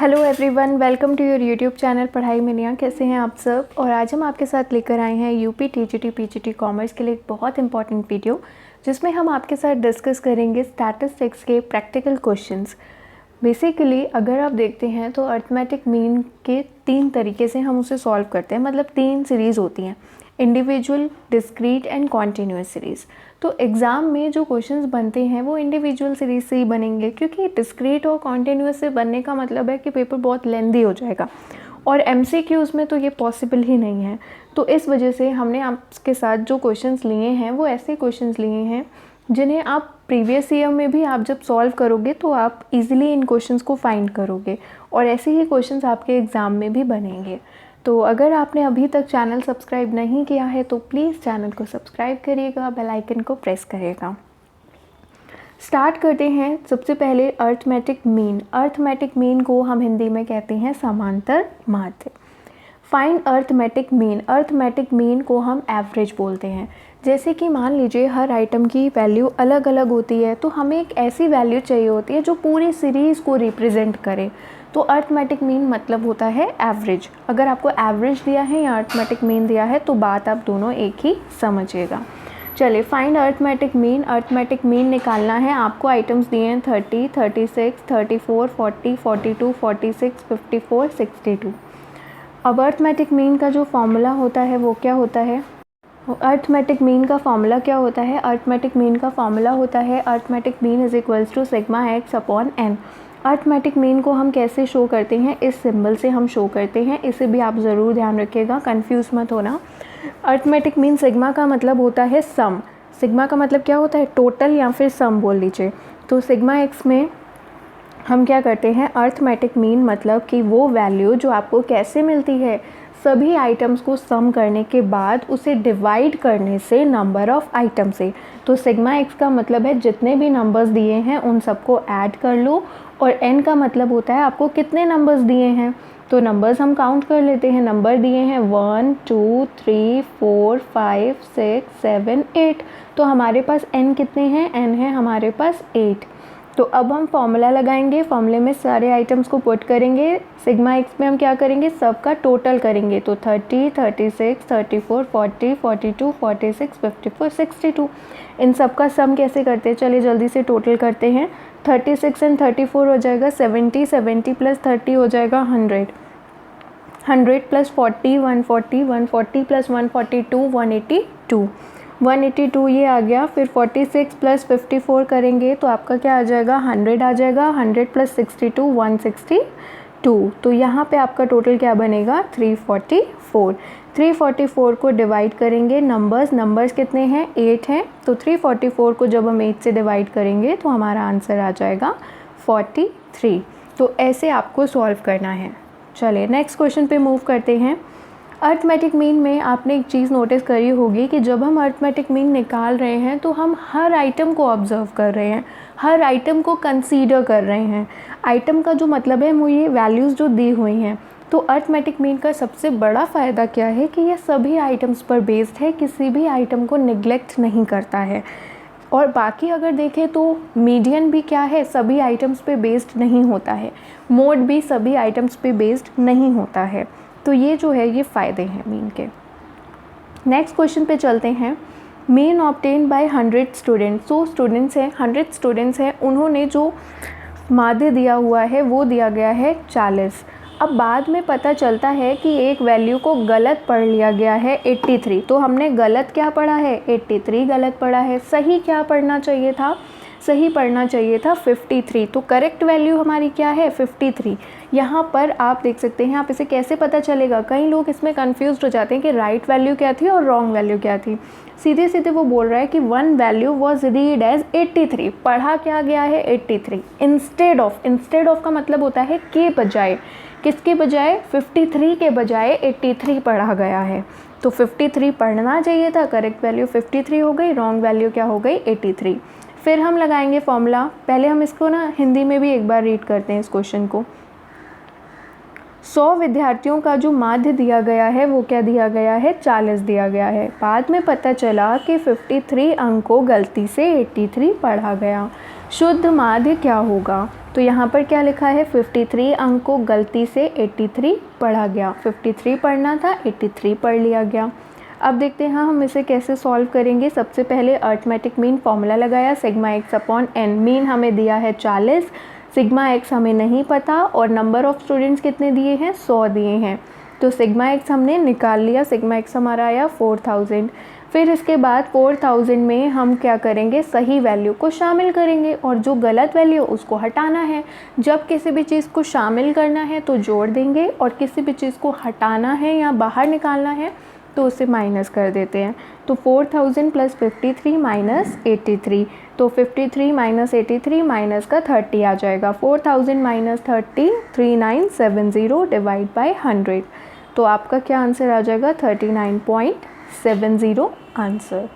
Hello everyone, welcome to your YouTube channel पढ़ाई में निया। कैसे हैं आप सब। और आज हम आपके साथ लेकर आए हैं यूपी टीजीटी पीजीटी कॉमर्स के लिए एक बहुत इंपॉर्टेंट वीडियो, जिसमें हम आपके साथ डिस्कस करेंगे स्टैटिस्टिक्स के प्रैक्टिकल क्वेश्चंस। बेसिकली अगर आप देखते हैं तो अरिथमेटिक मीन के 3 तरीके से हम उसे सॉल्व करते हैं, मतलब 3 सीरीज़ होती हैं, individual, discrete and continuous series. तो एग्ज़ाम में जो क्वेश्चंस बनते हैं वो इंडिविजुअल सीरीज़ से ही बनेंगे, क्योंकि डिस्क्रीट और कॉन्टीन्यूअस से बनने का मतलब है कि पेपर बहुत लेंदी हो जाएगा और एमसीक्यूज़ में तो ये पॉसिबल ही नहीं है। तो इस वजह से हमने आपके साथ जो क्वेश्चंस लिए हैं वो ऐसे क्वेश्चंस लिए हैं जिन्हें आप प्रीवियस ईयर में भी आप जब सॉल्व करोगे तो आप इजीली इन क्वेश्चंस को फाइंड करोगे, और ऐसे ही क्वेश्चंस आपके एग्ज़ाम में भी बनेंगे। तो अगर आपने अभी तक चैनल सब्सक्राइब नहीं किया है तो प्लीज़ चैनल को सब्सक्राइब करिएगा, बेल आइकन को प्रेस करिएगा। स्टार्ट करते हैं। सबसे पहले अरिथमेटिक मीन। अरिथमेटिक मीन को हम हिंदी में कहते हैं समांतर माध्य। Find arithmetic mean. Arithmetic mean को हम एवरेज बोलते हैं। जैसे कि मान लीजिए हर आइटम की वैल्यू अलग अलग होती है, तो हमें एक ऐसी वैल्यू चाहिए होती है जो पूरी सीरीज़ को रिप्रेजेंट करे। तो अरिथमेटिक मीन मतलब होता है एवरेज। अगर आपको एवरेज दिया है या अरिथमेटिक मीन दिया है तो बात आप दोनों एक ही समझिएगा। चलिए, find arithmetic mean. Arithmetic mean निकालना है। आपको आइटम्स दिए हैं 30, 36, 34, 40, 42, 46, 54, 62। अब अरिथमेटिक मीन का जो फॉर्मूला होता है वो क्या होता है? अरिथमेटिक मीन का फॉर्मूला क्या होता है? अरिथमेटिक मीन का फॉर्मूला होता है arithmetic mean is equals to sigma x upon n. Arithmetic mean को हम कैसे शो करते हैं? इस सिंबल से हम शो करते हैं। इसे भी आप ज़रूर ध्यान रखिएगा, कंफ्यूज मत होना। अरिथमेटिक मीन सिग्मा का मतलब होता है सम। सिग्मा का मतलब क्या होता है? टोटल या फिर सम बोल लीजिए। तो सिग्मा एक्स में हम क्या करते हैं? अरिथमेटिक मीन मतलब कि वो वैल्यू जो आपको कैसे मिलती है, सभी आइटम्स को सम करने के बाद उसे डिवाइड करने से नंबर ऑफ़ आइटम से। तो सिग्मा एक्स का मतलब है जितने भी नंबर्स दिए हैं उन सबको ऐड कर लो, और एन का मतलब होता है आपको कितने नंबर्स दिए हैं। तो नंबर्स हम काउंट कर लेते हैं। नंबर दिए हैं 1 2 3 4 5 6 7 8। तो हमारे पास एन कितने हैं? एन है हमारे पास 8। तो अब हम फॉर्मूला लगाएंगे। फॉर्मूले में सारे आइटम्स को पुट करेंगे। सिग्मा एक्स में हम क्या करेंगे? सबका टोटल करेंगे। तो 30, 36, 34, 40, 42, 46, 54, 62। इन सब का सम कैसे करते हैं? चलिए जल्दी से टोटल करते हैं। 36 एंड 34 हो जाएगा 70, 70 प्लस 30 हो जाएगा 100, 100 प्लस 40 140, 140 प्लस 142 182, 182 ये आ गया। फिर 46 प्लस 54 करेंगे तो आपका क्या आ जाएगा? 100 आ जाएगा। 100 प्लस 62 162। तो यहाँ पे आपका टोटल क्या बनेगा? 344। 344 को डिवाइड करेंगे। नंबर्स कितने हैं? 8 हैं। तो 344 को जब हम 8 से डिवाइड करेंगे तो हमारा आंसर आ जाएगा 43। तो ऐसे आपको सॉल्व करना है। चलिए नेक्स्ट क्वेश्चन पे मूव करते हैं। अरिथमेटिक मीन में आपने एक चीज़ नोटिस करी होगी कि जब हम अरिथमेटिक मीन निकाल रहे हैं तो हम हर आइटम को ऑब्जर्व कर रहे हैं, हर आइटम को कंसीडर कर रहे हैं। आइटम का जो मतलब है वो ये वैल्यूज़ जो दी हुई हैं। तो अरिथमेटिक मीन का सबसे बड़ा फ़ायदा क्या है कि ये सभी आइटम्स पर बेस्ड है, किसी भी आइटम को निगलेक्ट नहीं करता है। और बाकी अगर देखें तो मीडियन भी क्या है? सभी आइटम्स पे बेस्ड नहीं होता है। मोड भी सभी आइटम्स पे बेस्ड नहीं होता है। तो ये जो है ये फ़ायदे हैं मीन के। नेक्स्ट क्वेश्चन पे चलते हैं। Mean obtain bye 100 students. So students हैं, 100 स्टूडेंट्स हैं, उन्होंने जो माध्य दिया हुआ है वो दिया गया है 40। अब बाद में पता चलता है कि एक वैल्यू को गलत पढ़ लिया गया है 83। तो हमने गलत क्या पढ़ा है? 83 गलत पढ़ा है। सही क्या पढ़ना चाहिए था? सही पढ़ना चाहिए था 53। तो करेक्ट वैल्यू हमारी क्या है? 53। यहाँ पर आप देख सकते हैं। आप इसे कैसे पता चलेगा? कई लोग इसमें कंफ्यूज हो जाते हैं कि राइट वैल्यू क्या थी और रॉन्ग वैल्यू क्या थी। सीधे सीधे वो बोल रहा है कि one value was read as 83। पढ़ा क्या गया है? 83 इंस्टेड ऑफ का मतलब होता है के बजाय। किसके बजाय? 53 के बजाय 83 पढ़ा गया है। तो 53 पढ़ना चाहिए था। करेक्ट वैल्यू 53 हो गई, रॉन्ग वैल्यू क्या हो गई? 83। फिर हम लगाएंगे फॉर्मूला। पहले हम इसको ना हिंदी में भी एक बार रीड करते हैं इस क्वेश्चन को। 100 विद्यार्थियों का जो माध्य दिया गया है वो क्या दिया गया है? 40 दिया गया है। बाद में पता चला कि 53 अंक को गलती से 83 पढ़ा गया। शुद्ध माध्य क्या होगा? तो यहाँ पर क्या लिखा है, 53 अंक को गलती से 83 पढ़ा गया। 53 पढ़ना था, 83 पढ़ लिया गया। अब देखते हैं हम इसे कैसे सॉल्व करेंगे। सबसे पहले अर्थमेटिक मीन फॉर्मूला लगाया, sigma x upon n. Mean हमें दिया है 40, सिग्मा एक्स हमें नहीं पता और नंबर ऑफ़ स्टूडेंट्स कितने दिए हैं, 100 दिए हैं। तो सिग्मा एक्स हमने निकाल लिया, सिग्मा एक्स हमारा आया 4000। फिर इसके बाद 4000 में हम क्या करेंगे, सही वैल्यू को शामिल करेंगे और जो गलत वैल्यू उसको हटाना है। जब किसी भी चीज़ को शामिल करना है तो जोड़ देंगे और किसी भी चीज़ को हटाना है या बाहर निकालना है तो उसे माइनस कर देते हैं। तो 4000 प्लस 53 माइनस 83, तो 53 माइनस 83 माइनस का 30 आ जाएगा। 4000 माइनस 30 3970 डिवाइड बाई 100, तो आपका क्या आंसर आ जाएगा, 39.70 आंसर।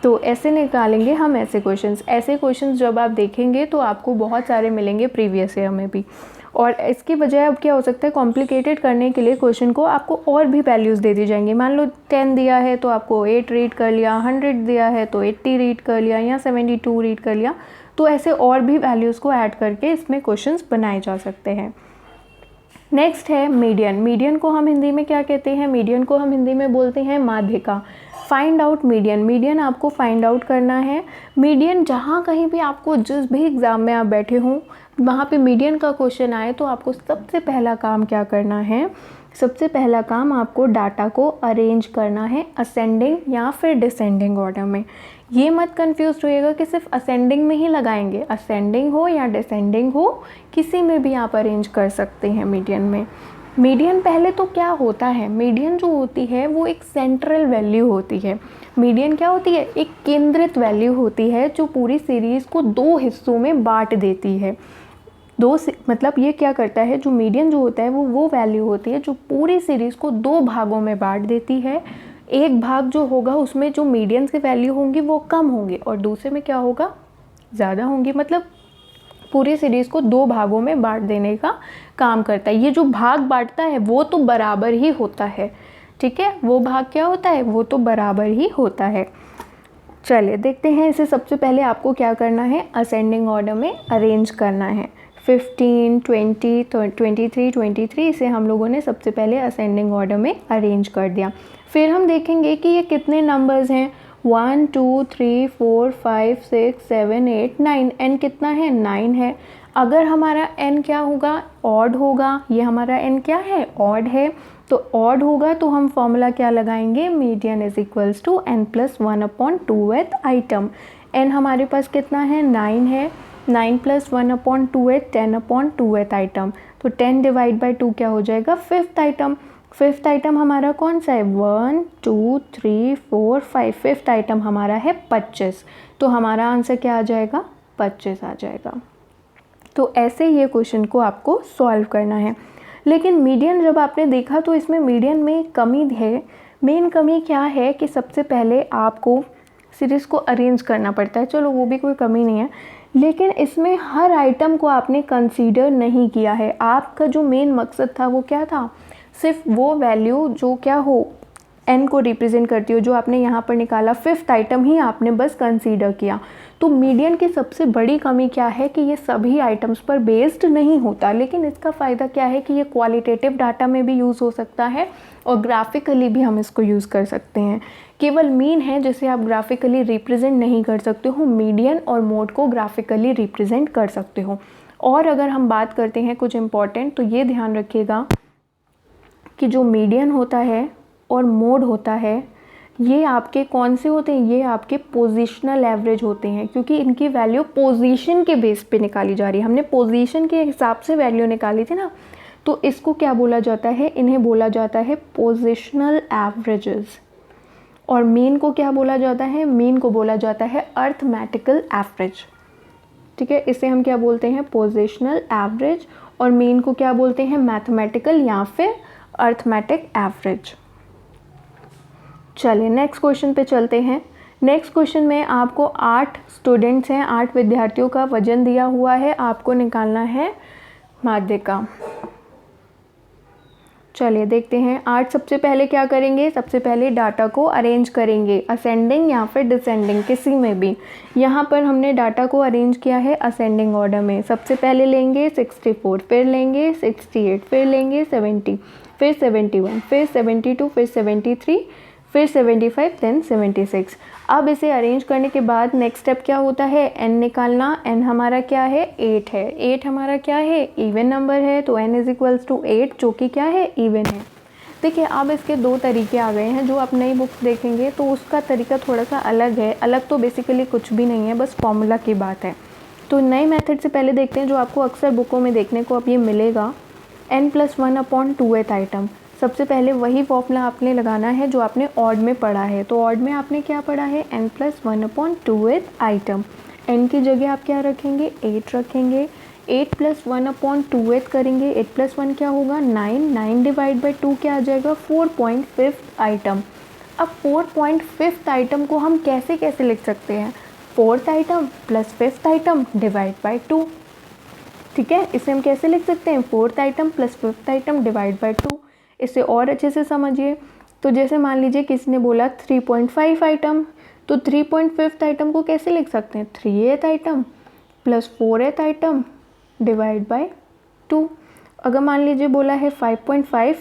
तो ऐसे निकालेंगे हम ऐसे क्वेश्चंस जब आप देखेंगे तो आपको बहुत सारे मिलेंगे प्रीवियस ईयर में भी। और इसकी बजाय अब क्या हो सकता है, कॉम्प्लिकेटेड करने के लिए क्वेश्चन को आपको और भी वैल्यूज़ दे दी जाएंगी। मान लो 10 दिया है तो आपको 8 रीड कर लिया, 100 दिया है तो 80 रीड कर लिया या 72 रीड कर लिया। तो ऐसे और भी वैल्यूज़ को ऐड करके इसमें क्वेश्चंस बनाए जा सकते हैं। नेक्स्ट है मीडियन। मीडियन को हम हिंदी में क्या कहते हैं, मीडियन को हम हिंदी में बोलते हैं माध्यिका। फाइंड आउट मीडियन, मीडियन आपको फाइंड आउट करना है। मीडियन जहाँ कहीं भी आपको, जिस भी एग्ज़ाम में आप बैठे हों वहाँ पे मीडियन का क्वेश्चन आए तो आपको सबसे पहला काम क्या करना है, सबसे पहला काम आपको डाटा को अरेंज करना है असेंडिंग या फिर डिसेंडिंग ऑर्डर में। ये मत कंफ्यूज होइएगा कि सिर्फ असेंडिंग में ही लगाएंगे, असेंडिंग हो या डिसेंडिंग हो किसी में भी आप अरेंज कर सकते हैं मीडियन में। मीडियन पहले तो क्या होता है, मीडियन जो होती है वो एक सेंट्रल वैल्यू होती है। मीडियन क्या होती है, एक केंद्रित वैल्यू होती है जो पूरी सीरीज़ को दो हिस्सों में बांट देती है। मतलब ये क्या करता है, जो मीडियन जो होता है वो वैल्यू होती है जो पूरी सीरीज़ को दो भागों में बांट देती है। एक भाग जो होगा उसमें जो मीडियंस की वैल्यू होंगी वो कम होंगी और दूसरे में क्या होगा, ज़्यादा होंगी। मतलब पूरी सीरीज़ को दो भागों में बांट देने का काम करता है। ये जो भाग बांटता है वो तो बराबर ही होता है, ठीक है, वो भाग क्या होता है, वो तो बराबर ही होता है। चलिए देखते हैं इसे। सबसे पहले आपको क्या करना है, असेंडिंग ऑर्डर में अरेंज करना है। 15, 20, 23, 23 इसे हम लोगों ने सबसे पहले असेंडिंग ऑर्डर में अरेंज कर दिया। फिर हम देखेंगे कि ये कितने नंबर्स हैं, 1 2 3 4 5 6 7 8 9, n कितना है, 9 है। अगर हमारा n क्या होगा, ऑड होगा। ये हमारा n क्या है, ऑड है। तो ऑड होगा तो हम फॉर्मूला क्या लगाएंगे, median is equals to n plus 1/2th item. n हमारे पास कितना है, 9 है। 9 प्लस 1/2th 10/2th आइटम। तो 10 डिवाइड बाई 2 क्या हो जाएगा, 5th आइटम। 5th आइटम हमारा कौन सा है, 1 2 3 4 5। 5th आइटम हमारा है 25। तो हमारा आंसर क्या आ जाएगा, 25 आ जाएगा। तो ऐसे ये क्वेश्चन को आपको सॉल्व करना है। लेकिन मीडियन जब आपने देखा तो इसमें मीडियन में कमी है। मेन कमी क्या है कि सबसे पहले आपको सीरीज़ को अरेंज करना पड़ता है। चलो वो भी कोई कमी नहीं है, लेकिन इसमें हर आइटम को आपने कंसीडर नहीं किया है। आपका जो मेन मकसद था वो क्या था, सिर्फ वो वैल्यू जो क्या हो, n को रिप्रेजेंट करती हो, जो आपने यहाँ पर निकाला 5th आइटम ही आपने बस कंसीडर किया। तो मीडियन की सबसे बड़ी कमी क्या है कि ये सभी आइटम्स पर बेस्ड नहीं होता। लेकिन इसका फ़ायदा क्या है कि ये क्वालिटेटिव डाटा में भी यूज़ हो सकता है और ग्राफिकली भी हम इसको यूज़ कर सकते हैं। केवल मीन है जिसे आप ग्राफिकली रिप्रेजेंट नहीं कर सकते हो, मीडियन और मोड को ग्राफिकली रिप्रेजेंट कर सकते हो। और अगर हम बात करते हैं कुछ इम्पॉर्टेंट, तो ये ध्यान रखिएगा कि जो मीडियन होता है और मोड होता है, ये आपके कौन से होते हैं, ये आपके पोजीशनल एवरेज होते हैं, क्योंकि इनकी वैल्यू पोजीशन के बेस पे निकाली जा रही है। हमने पोजीशन के हिसाब से वैल्यू निकाली थी ना, तो इसको क्या बोला जाता है, इन्हें बोला जाता है पोजीशनल एवरेजेस। और मीन को क्या बोला जाता है, मीन को बोला जाता है अर्थमेटिकल एवरेज, ठीक है। इसे हम क्या बोलते हैं, पोजीशनल एवरेज, और मीन को क्या बोलते हैं, मैथमेटिकल या फिर अर्थमेटिक एवरेज। चलिए नेक्स्ट क्वेश्चन पे चलते हैं। नेक्स्ट क्वेश्चन में आपको 8 स्टूडेंट्स हैं, 8 विद्यार्थियों का वजन दिया हुआ है, आपको निकालना है माध्यिका। चलिए देखते हैं। आज सबसे पहले क्या करेंगे, सबसे पहले डाटा को अरेंज करेंगे असेंडिंग या फिर डिसेंडिंग, किसी में भी। यहाँ पर हमने डाटा को अरेंज किया है असेंडिंग ऑर्डर में। सबसे पहले लेंगे 64, फिर लेंगे 68, फिर लेंगे 70, फिर 71, फिर 72, फिर 73, फिर 75, देन 76। अब इसे अरेंज करने के बाद नेक्स्ट स्टेप क्या होता है, n निकालना। n हमारा क्या है, 8 है। 8 हमारा क्या है, इवन नंबर है, तो n इज इक्वल्स टू 8, जो कि क्या है, इवन है। देखिए अब इसके दो तरीके आ गए हैं। जो आप नई बुक्स देखेंगे तो उसका तरीका थोड़ा सा अलग है। अलग तो बेसिकली कुछ भी नहीं है, बस फॉर्मूला की बात है। तो नए मेथड से पहले देखते हैं, जो आपको अक्सर बुकों में देखने को अब ये मिलेगा, n+1/2th आइटम। सबसे पहले वही फॉर्मूला आपने लगाना है जो आपने ऑड में पढ़ा है। तो ऑड में आपने क्या पढ़ा है, n+1/2th आइटम। n की जगह आप क्या रखेंगे, 8 रखेंगे। 8+1/2th करेंगे, 8+1 क्या होगा, 9। 9 डिवाइड बाई 2 क्या आ जाएगा, 4.5 आइटम। अब 4.5 आइटम को हम कैसे कैसे लिख सकते हैं, 4th item plus 5th item divide by 2। ठीक है, इसे हम कैसे लिख सकते हैं, 4th item plus 5th item divide by 2। इसे और अच्छे से समझिए। तो जैसे मान लीजिए किसी ने बोला 3.5 आइटम, तो 3.5 आइटम को कैसे लिख सकते हैं, 3th item plus 4th item divide by 2। अगर मान लीजिए बोला है 5.5,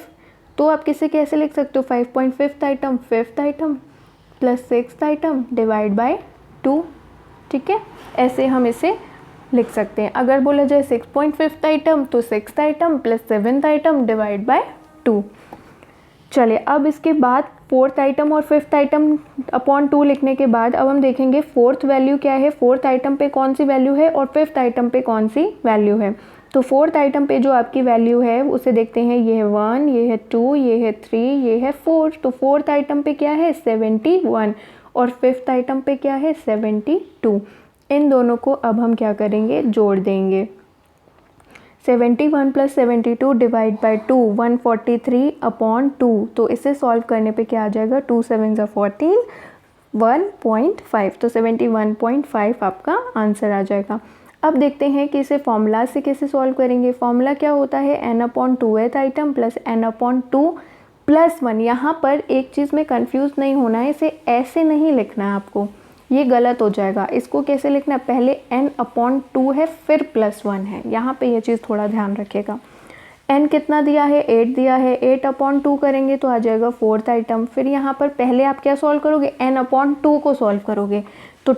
तो आप किसे कैसे लिख सकते हो, 5.5 item 5th item plus 6th item divide by 2। ठीक है, ऐसे हम इसे लिख सकते हैं। अगर बोला जाए 6.5 आइटम, तो 6th item plus 7th item divide by 2। चलिए अब इसके बाद 4th आइटम और 5th आइटम अपॉन 2 लिखने के बाद अब हम देखेंगे 4th वैल्यू क्या है, 4th आइटम पे कौन सी वैल्यू है और 5th आइटम पे कौन सी वैल्यू है। तो 4th आइटम पे जो आपकी वैल्यू है उसे देखते हैं, ये है 1, ये है 2, ये है 3, ये है 4। तो 4th आइटम पे क्या है, 71, और 5th आइटम पे क्या है, 72। इन दोनों को अब हम क्या करेंगे, जोड़ देंगे। 71 प्लस 72 डिवाइड बाई 2, 143/2। तो इसे सॉल्व करने पे क्या आ जाएगा, 2 7 ज़ा 14, 1.5। तो 71.5 आपका आंसर आ जाएगा। अब देखते हैं कि इसे फॉर्मूला से कैसे सॉल्व करेंगे। फॉर्मूला क्या होता है, n/2th item plus n/2 plus 1। यहाँ पर एक चीज़ में कंफ्यूज नहीं होना है, इसे ऐसे नहीं लिखना है आपको, ये गलत हो जाएगा। इसको कैसे लिखना है, पहले n/2 है फिर +1 है। यहाँ पे ये चीज़ थोड़ा ध्यान रखिएगा। n कितना दिया है, 8 दिया है। 8/2 करेंगे तो आ जाएगा 4th आइटम। फिर यहाँ पर पहले आप क्या सॉल्व करोगे, n/2 को सॉल्व करोगे। तो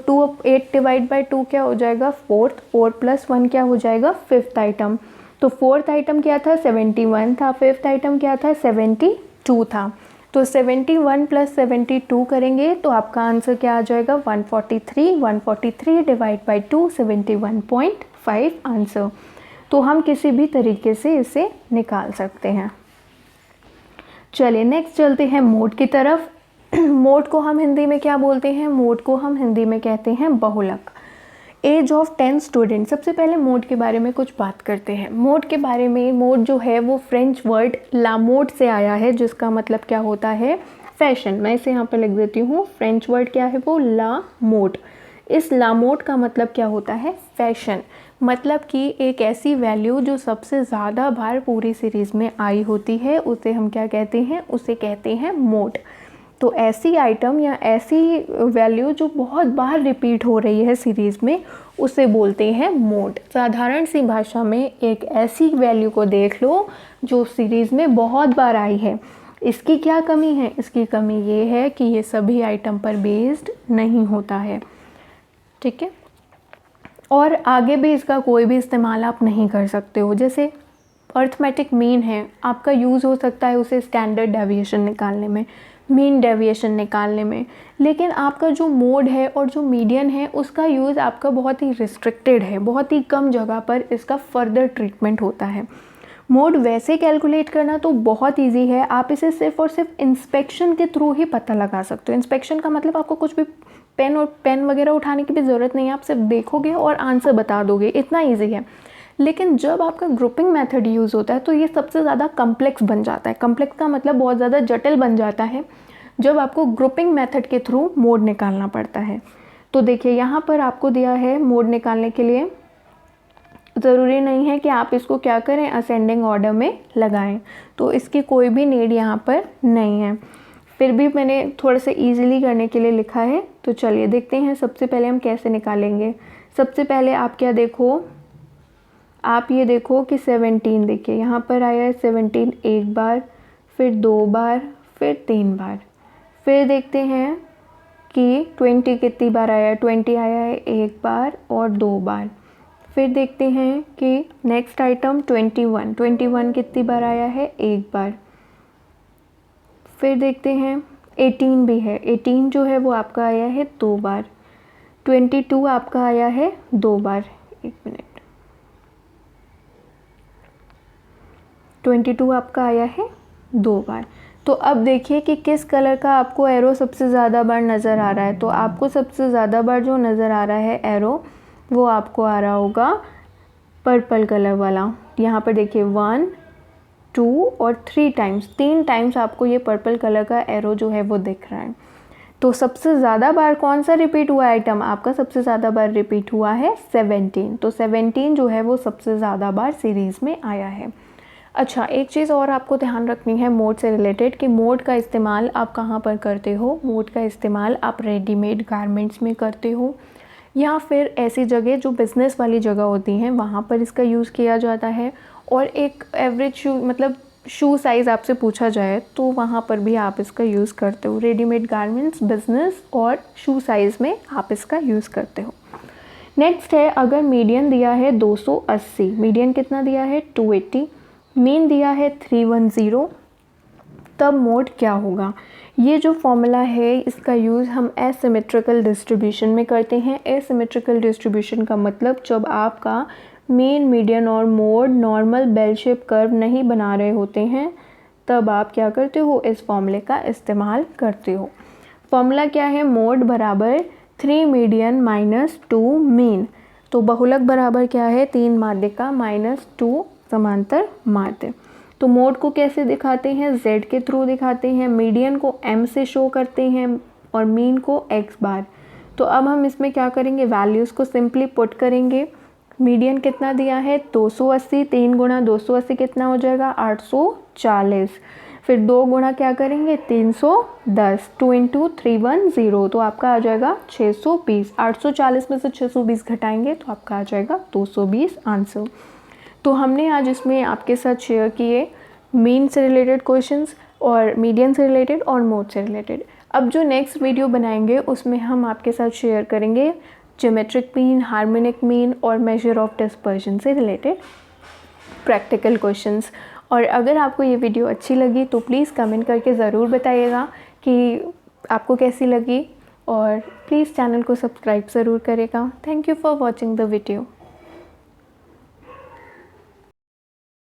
8 डिवाइड बाई 2 क्या हो जाएगा, 4th। 4 + 1 क्या हो जाएगा, 5th आइटम। तो 4th आइटम क्या था, 71 था। 5th आइटम क्या था, 72 था। तो 71 प्लस 72 करेंगे तो आपका आंसर क्या आ जाएगा, 143। 143 डिवाइड बाई 2, 71.5 आंसर। तो हम किसी भी तरीके से इसे निकाल सकते हैं। चलिए नेक्स्ट चलते हैं मोड की तरफ। मोड को हम हिंदी में क्या बोलते हैं, मोड को हम हिंदी में कहते हैं बहुलक। Age of 10 student. सबसे पहले मोड के बारे में कुछ बात करते हैं। मोड के बारे में, मोड जो है वो फ्रेंच वर्ड ला मोड से आया है, जिसका मतलब क्या होता है, फैशन। मैं इसे यहाँ पे लिख देती हूँ, फ्रेंच वर्ड क्या है वो, ला मोड। इस ला मोड का मतलब क्या होता है, फैशन। मतलब कि एक ऐसी वैल्यू जो सबसे ज़्यादा बार पूरी सीरीज़ में आई होती है, उसे हम क्या कहते हैं, उसे कहते हैं मोड। तो ऐसी आइटम या ऐसी वैल्यू जो बहुत बार रिपीट हो रही है सीरीज़ में, उसे बोलते हैं मोड। साधारण सी भाषा में एक ऐसी वैल्यू को देख लो जो सीरीज़ में बहुत बार आई है। इसकी क्या कमी है, इसकी कमी ये है कि ये सभी आइटम पर बेस्ड नहीं होता है। ठीक है, और आगे भी इसका कोई भी इस्तेमाल आप नहीं कर सकते हो। जैसे अर्थमेटिक मीन है, आपका यूज़ हो सकता है उसे स्टैंडर्ड डेविएशन निकालने में, मीन डेविएशन निकालने में। लेकिन आपका जो मोड है और जो मीडियन है, उसका यूज़ आपका बहुत ही रिस्ट्रिक्टेड है, बहुत ही कम जगह पर इसका फर्दर ट्रीटमेंट होता है। मोड वैसे कैलकुलेट करना तो बहुत इजी है, आप इसे सिर्फ और सिर्फ इंस्पेक्शन के थ्रू ही पता लगा सकते हो। इंस्पेक्शन का मतलब आपको कुछ भी पेन वगैरह उठाने की भी ज़रूरत नहीं है, आप सिर्फ देखोगे और आंसर बता दोगे, इतना ईजी है। लेकिन जब आपका ग्रुपिंग मेथड यूज़ होता है तो ये सबसे ज़्यादा कम्प्लेक्स बन जाता है। कम्प्लेक्स का मतलब बहुत ज़्यादा जटिल बन जाता है जब आपको ग्रुपिंग मेथड के थ्रू मोड निकालना पड़ता है। तो देखिए यहाँ पर आपको दिया है मोड निकालने के लिए ज़रूरी नहीं है कि आप इसको क्या करें, असेंडिंग ऑर्डर में लगाएं, तो इसकी कोई भी नीड यहाँ पर नहीं है। फिर भी मैंने थोड़ा सा ईजिली करने के लिए लिखा है, तो चलिए देखते हैं सबसे पहले हम कैसे निकालेंगे। सबसे पहले आप क्या देखो, आप ये देखो कि 17 देखिए यहाँ पर आया है 17 एक बार, फिर 2 बार, फिर 3 बार। फिर देखते हैं कि 20 कितनी बार आया है, 20 आया है एक बार और 2 बार। फिर देखते हैं कि नेक्स्ट आइटम 21, 21 कितनी बार आया है, एक बार। फिर देखते हैं 18 भी है, 18 जो है वो आपका आया है 2 बार। 22 आपका आया है 2 बार, एक मिनट, 22 आपका आया है 2 बार। तो अब देखिए कि किस कलर का आपको एरो सबसे ज़्यादा बार नज़र आ रहा है। तो आपको सबसे ज़्यादा बार जो नज़र आ रहा है एरो, वो आपको आ रहा होगा पर्पल कलर वाला। यहाँ पर देखिए 1, 2 और 3 टाइम्स, 3 टाइम्स आपको ये पर्पल कलर का एरो जो है वो दिख रहा है। तो सबसे ज़्यादा बार कौन सा रिपीट हुआ आइटम, आपका सबसे ज़्यादा बार रिपीट हुआ है 17। तो 17 जो है वो सबसे ज़्यादा बार सीरीज़ में आया है। अच्छा, एक चीज़ और आपको ध्यान रखनी है मोड से रिलेटेड, कि मोड का इस्तेमाल आप कहाँ पर करते हो। मोड का इस्तेमाल आप रेडीमेड गारमेंट्स में करते हो, या फिर ऐसी जगह जो बिज़नेस वाली जगह होती हैं वहाँ पर इसका यूज़ किया जाता है। और एक एवरेज शू, मतलब शू साइज़ आपसे पूछा जाए तो वहाँ पर भी आप इसका यूज़ करते हो। रेडीमेड गारमेंट्स, बिज़नेस और शू साइज़ में आप इसका यूज़ करते हो। नेक्स्ट है, अगर मीडियन दिया है 280, मीडियन कितना दिया है 280, मीन दिया है 310, तब मोड क्या होगा। ये जो फॉर्मूला है इसका यूज़ हम एसिमेट्रिकल डिस्ट्रीब्यूशन में करते हैं। एसिमेट्रिकल डिस्ट्रीब्यूशन का मतलब जब आपका मीन, मीडियन और mode normal bell shape curve नहीं बना रहे होते हैं, तब आप क्या करते हो, इस फॉर्मूले का इस्तेमाल करते हो। फॉर्मूला क्या है, मोड बराबर 3 मीडियन माइनस 2 मीन। तो बहुलक बराबर क्या है, 3 माध्य का माइनस 2 समांतर माध्य। तो मोड को कैसे दिखाते हैं, z के थ्रू दिखाते हैं, मीडियन को m से शो करते हैं और मीन को x बार। तो अब हम इसमें क्या करेंगे, वैल्यूज़ को सिंपली पुट करेंगे। मीडियन कितना दिया है 280, 3 गुणा 280 कितना हो जाएगा 840। फिर 2 गुणा क्या करेंगे 310, 2 इंटू 310, तो आपका आ जाएगा 620। 840 में से 620 घटाएंगे तो आपका आ जाएगा 220 आंसर। तो हमने आज इसमें आपके साथ शेयर किए मीन से रिलेटेड क्वेश्चंस और मीडियन से रिलेटेड और मोड से रिलेटेड। अब जो नेक्स्ट वीडियो बनाएंगे उसमें हम आपके साथ शेयर करेंगे ज्योमेट्रिक मीन, हार्मोनिक मीन और मेजर ऑफ डिस्पर्शन से रिलेटेड प्रैक्टिकल क्वेश्चंस। और अगर आपको ये वीडियो अच्छी लगी तो प्लीज़ कमेंट करके ज़रूर बताइएगा कि आपको कैसी लगी, और प्लीज़ चैनल को सब्सक्राइब ज़रूर करेगा। Thank you for watching the video.